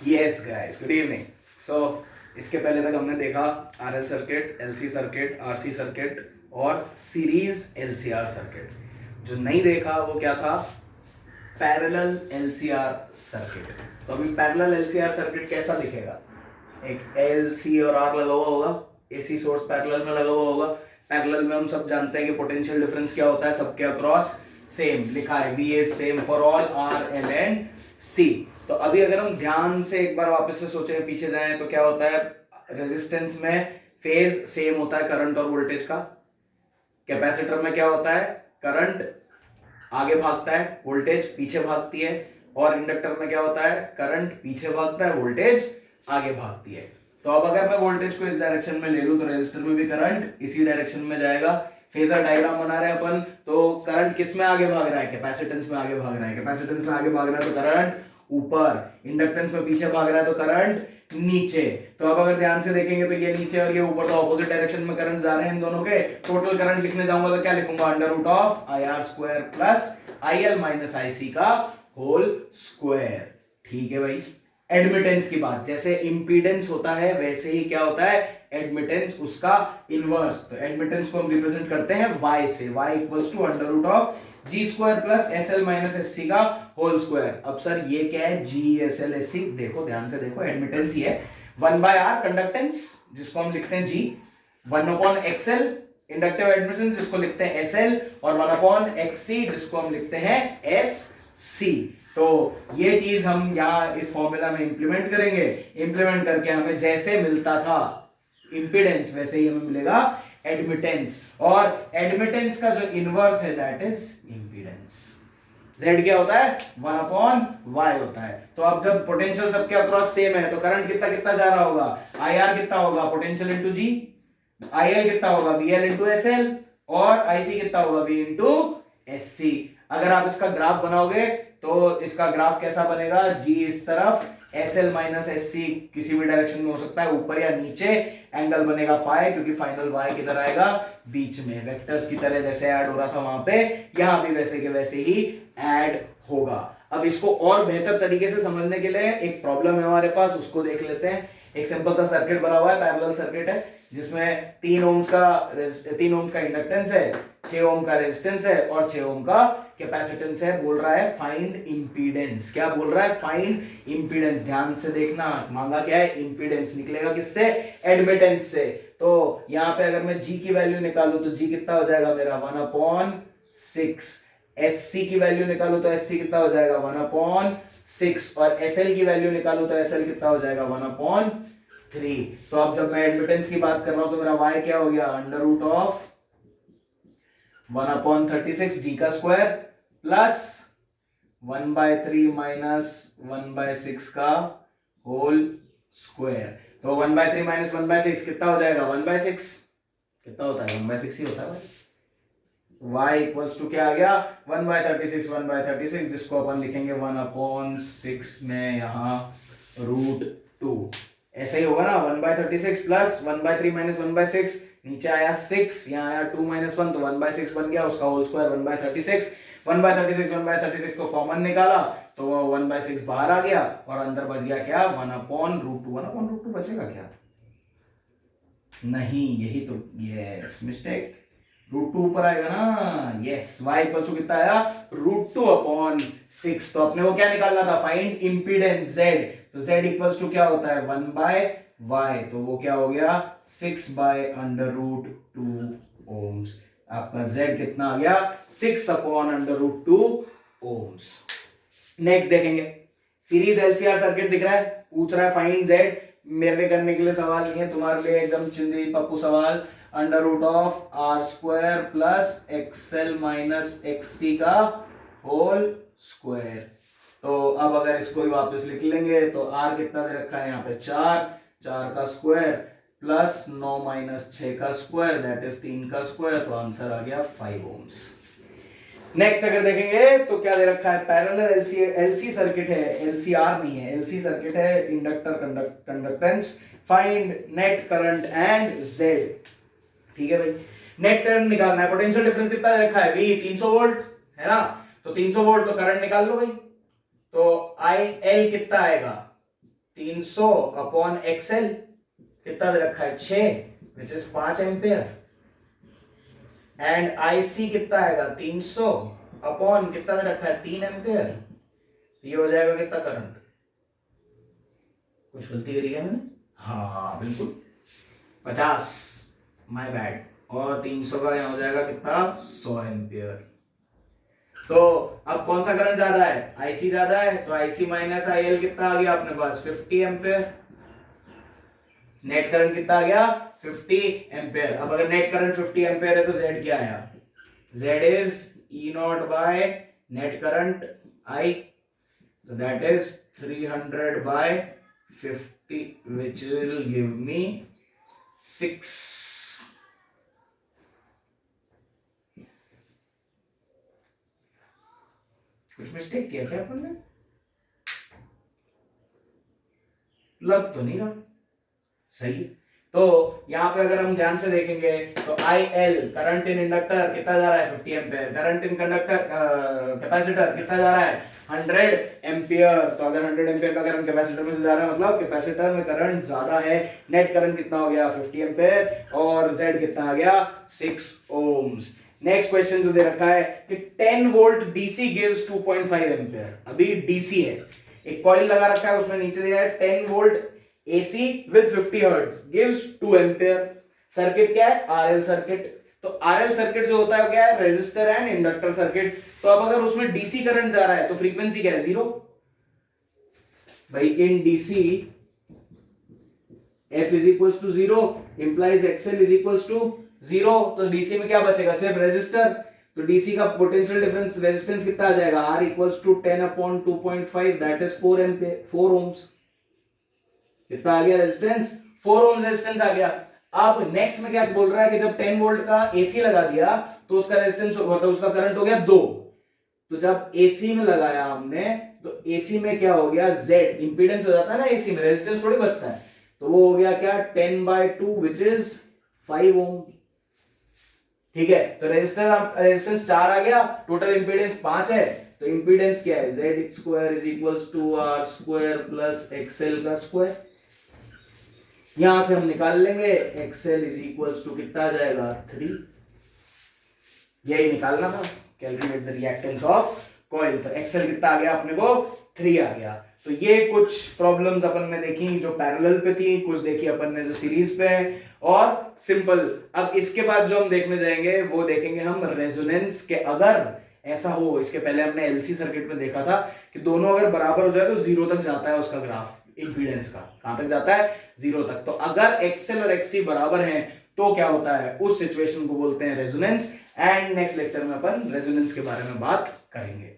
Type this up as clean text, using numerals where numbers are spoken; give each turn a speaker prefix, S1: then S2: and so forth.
S1: Yes guys, good evening. So इसके पहले तक हमने देखा RL circuit, LC circuit, RC circuit और सीरीज एलसीआर सर्किट। जो नहीं देखा वो क्या था? Parallel LCR circuit. तो अभी पैरेलल एलसीआर सर्किट कैसा दिखेगा? एक एलसी और आर लगा हुआ होगा, एसी सोर्स पैरेलल में लगा हुआ होगा। पैरेलल में हम सब जानते हैं कि पोटेंशियल डिफरेंस क्या होता है, सबके अक्रॉस सेम लिखा है, V is same for all R L and C. तो अभी अगर हम ध्यान से एक बार वापस से सोचें, पीछे जाएं, तो क्या होता है? रेजिस्टेंस में फेज सेम होता है करंट और वोल्टेज का। कैपेसिटर में क्या होता है? करंट आगे भागता है, वोल्टेज पीछे भागती है। और इंडक्टर में क्या होता है? करंट पीछे भागता है, वोल्टेज आगे भागती है। तो अब अगर मैं वोल्टेज को इस डायरेक्शन में ले लूं तो रेजिस्टर में भी करंट इसी डायरेक्शन में जाएगा। फेजर डायग्राम बना रहे हैं अपन, तो करंट किस में आगे भाग रहा है? कैपेसिटेंस में आगे भाग रहा है। कैपेसिटेंस में आगे भाग रहा है तो करंट ऊपर, इंडक्टेंस में पीछे भाग रहा है तो करंट नीचे। तो अब अगर ध्यान से देखेंगे तो ये नीचे और ये ऊपर, तो ऑपोजिट डायरेक्शन में करंट जा रहे हैं इन दोनों के। टोटल करंट लिखने जाऊंगा तो क्या लिखूंगा? Under root of I R square plus I L minus I C का होल स्क्वायर। ठीक है भाई। एडमिटेंस की बात, जैसे इंपीडेंस होता है वैसे ही क्या होता है? एडमिटेंस, उसका इनवर्स। तो एडमिटेंस को हम रिप्रेजेंट करते हैं y से। y equals to under root of G square plus S L minus S C का होल स्क्वायर। अब सर ये क्या है? G S L S C. देखो ध्यान से देखो, एडमिटेंस ही है। 1/r कंडक्टेंस जिसको हम लिखते हैं G, 1/xl इंडक्टिव एडमिटेंस जिसको लिखते हैं SL, और 1/xc जिसको हम लिखते हैं SC। तो ये चीज हम यहां इस फॉर्मूला में इंप्लीमेंट करेंगे। इंप्लीमेंट करके हमें जैसे मिलता था इंपीडेंस वैसे ही हमें मिलेगा एडमिटेंस। और एडमिटेंस का जो इनवर्स है दैट इज इंपीडेंस। Z क्या होता है? 1/y होता है। तो अब जब पोटेंशियल सबके अक्रॉस सेम है तो करंट कितना कितना जा रहा होगा? IR कितना होगा? पोटेंशियल इंटू जी। IL कितना होगा? VL into SL। और IC कितना होगा? V into SC। अगर आप इसका ग्राफ बनाओगे तो इसका ग्राफ कैसा बनेगा? G इस तरफ, SL माइनस SC किसी भी डायरेक्शन में हो सकता है, ऊपर या नीचे। एंगल बनेगा फाई, क्योंकि फाइनल y किधर आएगा? बीच में। वेक्टर्स की तरह जैसे ऐड हो रहा था वहां पे, यहां भी वैसे के वैसे ही ऐड होगा। अब इसको और बेहतर तरीके से समझने के लिए एक प्रॉब्लम है हमारे पास, उसको देख लेते हैं। एक सिंपल सा सर्किट बना हुआ है, पैरेलल सर्किट है, जिसमें 3 ओम्स का इंडक्टेंस है, 6 ओम का रेजिस्टेंस है और 6 ओम का कैपेसिटेंस है। बोल रहा है फाइंड इंपीडेंस। क्या बोल रहा है? Find impedance. ध्यान से देखना, मांगा क्या है? इंपीडेंस। निकलेगा किससे? एडमिटेंस से। तो यहां पे अगर मैं G की वैल्यू निकालूं तो G कितना हो जाएगा मेरा? 1/6। SC की वैल्यू निकालूं तो SC कितना हो जाएगा? 1/6। और SL की वैल्यू निकालूं तो SL कितना हो जाएगा? 1/3। तो अब जब मैं एडमिटेंस की बात कर रहा हूं तो मेरा y क्या हो गया? अंडर रूट ऑफ 1/36 G का स्क्वायर प्लस 1/3 माइनस 1/6 का होल स्क्वायर। तो 1/3 माइनस 1/6 कितना हो जाएगा? 1/6। कितना होता है? 1/6 ही होता है भाई। y इक्वल्स टू क्या आ गया? 1/36 जिसको अपन लिखेंगे 1/6 में यहां √2। ऐसा ही होगा ना? 1/36 प्लस 1/3 माइनस 1/6, नीचे आया 6, यहाँ आया 2 माइनस 1, तो 1/6 बन गया, उसका होल स्क्वायर 1/36। 1/36 को कॉमन निकाला तो 1/6 बाहर आ गया और अंदर बच गया क्या? 1/√2। 1/√2 बचेगा क्या? नहीं, यही तो, यस मिस्टेक, √2 ऊपर आएगा ना। यस, y इक्वल टू कितना आया? √2/6। तो अपने को क्या निकालना था? Find impedance Z। तो Z इक्वल्स टू क्या होता है? 1/y। तो वो क्या हो गया? 6/√2 ओम्स। आपका Z कितना आ गया? 6/√2 ओम्स। नेक्स्ट देखेंगे, सीरीज एलसीआर सर्किट दिख रहा है, पूछ रहा है फाइंड Z। मेरे करने के लिए सवाल नहीं है, तुम्हारे लिए एकदम चिंदी पप्पू सवाल। Under root of R square plus XL minus XC का होल स्क्वायर। तो अब अगर इसको ही वापस लिख लेंगे तो आर कितना दे रखा है यहाँ पे? 4 का स्क्वायर प्लस 9 माइनस 6 का स्क्वायर दैट इज 3 का स्क्वायर। तो आंसर आ गया 5 ओम्स। नेक्स्ट अगर देखेंगे तो क्या दे रखा है? पैरेलल एलसी सर्किट है, एलसीआर नहीं है, एलसी सर्किट है। Inductor conductance, find net current and Z. ठीक है भाई, नेट करंट निकालना है। पोटेंशियल डिफरेंस कितना दे रखा है? V 300 वोल्ट है ना, तो 300 वोल्ट, तो करंट निकाल लो भाई। तो आई एल कितना आएगा? 300 अपॉन एक्सएल कितना दे रखा है 6 which is 5 ampere and IC कितना आएगा 300 अपॉन कितना दे रखा है 3 एम्पियर। ये हो जाएगा कितना करंट, कुछ गलती करी है मैंने, हाँ बिल्कुल 50, माय बैड, और 300 का यहां हो जाएगा कितना 100 एम्पियर। तो अब कौन सा करंट ज्यादा है, आईसी ज्यादा है, तो आईसी माइनस आईएल कितना आ गया अपने पास 50 एम्पियर। नेट करंट कितना आ गया 50 एम्पियर। अब अगर नेट करंट 50 एम्पियर है तो जेड क्या आया, Z is E not by net current I, so that is 300 by 50 which will give me 6। कुछ मिस्टेक किया क्या अपन ने, लग तो नहीं रहा सही। तो यहां पे अगर हम ध्यान से देखेंगे तो I L current in inductor कितना जा रहा है 50 ampere, current in conductor capacitor कितना जा रहा है 100 एम्पियर। तो अगर 100 एम्पियर का करंट कैपेसिटर में से जा रहा है मतलब कैपेसिटर में करंट ज्यादा है। नेट करंट कितना हो गया 50 एम्पियर और जेड कितना आ गया 6 ओम्स। नेक्स्ट क्वेश्चन जो दे रखा है कि 10 वोल्ट डीसी गिव्स 2.5 एम्पियर। अभी डीसी है, एक कॉइल लगा रखा है, उसमें नीचे दिया है 10 volt AC with 50 hertz gives 2 ampere. Circuit क्या है आरएल सर्किट। तो आरएल सर्किट जो होता है क्या है रेजिस्टर एंड इंडक्टर सर्किट। तो अब अगर उसमें डीसी करंट जा रहा है तो फ्रीक्वेंसी क्या है 0 भाई, in DC F is equals to 0 implies XL is equals to 0। तो डीसी में क्या बचेगा सिर्फ रेजिस्टर। तो डीसी का पोटेंशियल डिफरेंस रेजिस्टेंस कितना आ जाएगा R equals to 10 upon 2.5 that is 4 ampere 4 ohms. कितना आ गया रेजिस्टेंस 4 ओम रेजिस्टेंस आ गया। अब नेक्स्ट में क्या बोल रहा है कि जब 10 वोल्ट का एसी लगा दिया तो उसका रेजिस्टेंस मतलब उसका करंट हो गया 2। तो जब एसी में लगाया हमने तो एसी में क्या हो गया जेड इंपीडेंस हो जाता है ना, एसी में रेजिस्टेंस थोड़ी बचता है। तो वो हो गया क्या 10/2 विच इज 5 ओम। ठीक है, तो रेजिस्टेंस 4 आ गया, टोटल इंपीडेंस 5 है। तो इंपीडेंस क्या है Z square is equals to R square plus XL का स्क्वायर। यहां से हम निकाल लेंगे एक्सएल इज इक्वल्स टू कितना आ जाएगा 3। यही निकालना था, calculate the reactance of coil. तो एक्सएल कितना आ गया अपने को 3 आ गया। तो ये कुछ प्रॉब्लम्स अपन ने देखी जो पैरेलल पे थी, कुछ देखी अपन ने जो सीरीज पे है और सिंपल। अब इसके बाद जो हम देखने जाएंगे वो देखेंगे हम रेजोनेंस के। अगर ऐसा हो, इसके पहले हमने एलसी सर्किट में देखा था कि दोनों अगर बराबर हो जाए तो 0 तक जाता है उसका ग्राफ इंपीडेंस का। कहां तक जाता है 0 तक। तो अगर एक्सएल और एक्ससी बराबर हैं तो क्या होता है, उस सिचुएशन को बोलते हैं रेजोनेंस। एंड नेक्स्ट लेक्चर में अपन रेजोनेंस के बारे में बात करेंगे।